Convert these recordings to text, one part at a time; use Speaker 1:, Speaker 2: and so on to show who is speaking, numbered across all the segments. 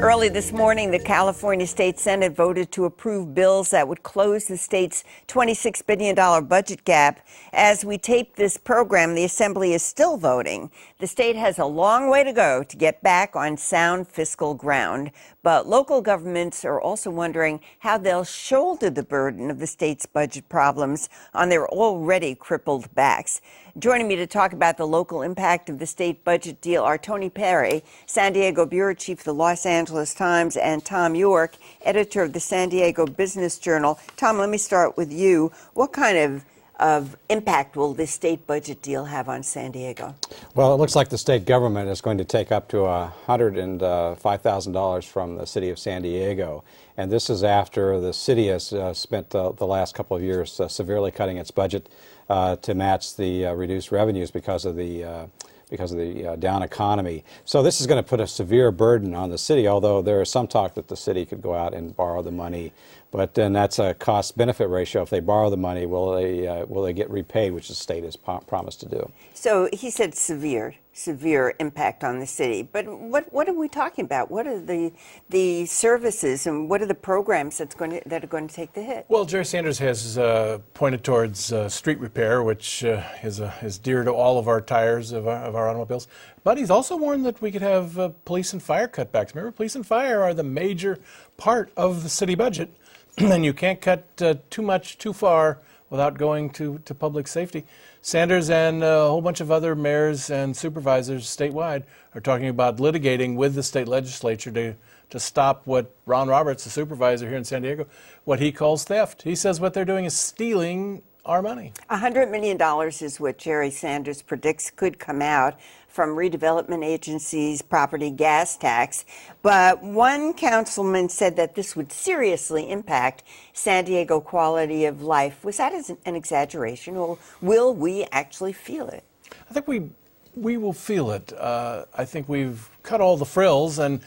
Speaker 1: Early this morning, the California State Senate voted to approve bills that would close the state's $26 billion budget gap. As we tape this program, the Assembly is still voting. The state has a long way to go to get back on sound fiscal ground, but local governments are also wondering how they'll shoulder the burden of the state's budget problems on their already crippled backs. Joining me to talk about the local impact of the state budget deal are Tony Perry, San Diego bureau chief of the Los Angeles Times, and Tom York, editor of the San Diego Business Journal. Tom, let me start with you. What kind of impact will this state budget deal have on San Diego?
Speaker 2: Well, it looks like the state government is going to take up to $105,000 from the city of San Diego. And this is after the city has spent the last couple of years severely cutting its budget to match the reduced revenues because of the down economy. So this is going to put a severe burden on the city, although there is some talk that the city could go out and borrow the money. But then that's a cost-benefit ratio. If they borrow the money, will they get repaid, which the state has promised to do?
Speaker 1: So he said severe impact on the city. But what are we talking about? What are the services and what are the programs that are going to take the hit?
Speaker 3: Well, Jerry Sanders has pointed towards street repair, which is dear to all of our tires of our automobiles. But he's also warned that we could have police and fire cutbacks. Remember, police and fire are the major part of the city budget. And you can't cut too much too far without going to public safety. Sanders and a whole bunch of other mayors and supervisors statewide are talking about litigating with the state legislature to stop what Ron Roberts, the supervisor here in San Diego, what he calls theft. He says what they're doing is stealing our money.
Speaker 1: $100 million is what Jerry Sanders predicts could come out from redevelopment agencies, property gas tax. But one councilman said that this would seriously impact San Diego quality of life. Was that an exaggeration, or will we actually feel it?
Speaker 3: I think we will feel it. I think we've cut all the frills, and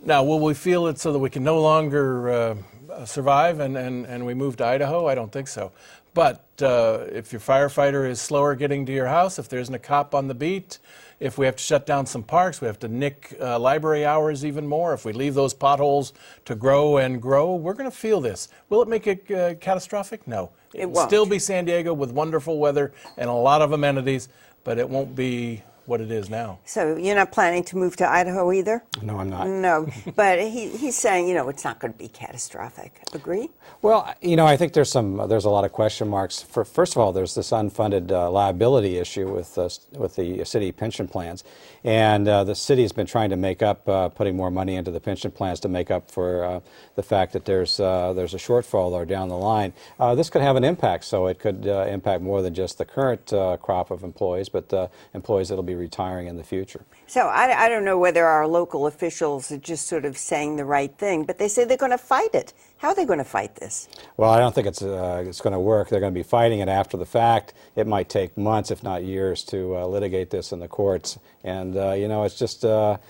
Speaker 3: now will we feel it so that we can no longer survive and we move to Idaho? I don't think so. But if your firefighter is slower getting to your house, if there isn't a cop on the beat, if we have to shut down some parks, we have to nick library hours even more, if we leave those potholes to grow and grow, we're going to feel this. Will it make it catastrophic? No.
Speaker 1: It won't.
Speaker 3: Still be San Diego with wonderful weather and a lot of amenities, but it won't be what it is now.
Speaker 1: So you're not planning to move to Idaho either?
Speaker 2: No, I'm not.
Speaker 1: No, but he's saying, it's not going to be catastrophic. Agree?
Speaker 2: Well, I think there's a lot of question marks. First of all, there's this unfunded liability issue with the city pension plans, and the city has been trying to make up, putting more money into the pension plans to make up for the fact that there's a shortfall there down the line. This could have an impact, so it could impact more than just the current crop of employees, but employees that'll be retiring in the future.
Speaker 1: So I don't know whether our local officials are just sort of saying the right thing, but they say they're going to fight it. How are they going to fight this?
Speaker 2: Well, I don't think it's going to work. They're going to be fighting it after the fact. It might take months, if not years, to litigate this in the courts. And it's just a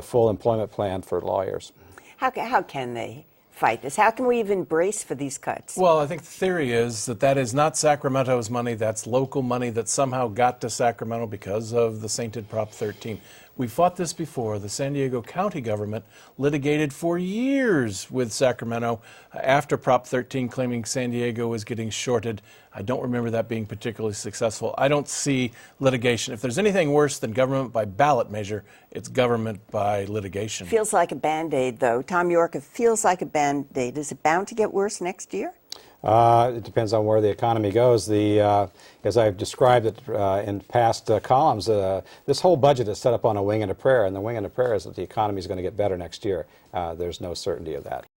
Speaker 2: full employment plan for lawyers.
Speaker 1: How can they fight this? How can we even brace for these cuts?
Speaker 3: Well, I think the theory is that is not Sacramento's money. That's local money that somehow got to Sacramento because of the sainted Prop 13. We fought this before. The San Diego County government litigated for years with Sacramento after Prop 13, claiming San Diego was getting shorted. I don't remember that being particularly successful. I don't see litigation. If there's anything worse than government by ballot measure, it's government by litigation.
Speaker 1: Feels like a Band-Aid, though. Tom York, it feels like a Band-Aid. Is it bound to get worse next year?
Speaker 2: It depends on where the economy goes. As I've described it in past columns, this whole budget is set up on a wing and a prayer, and the wing and a prayer is that the economy is going to get better next year. There's no certainty of that.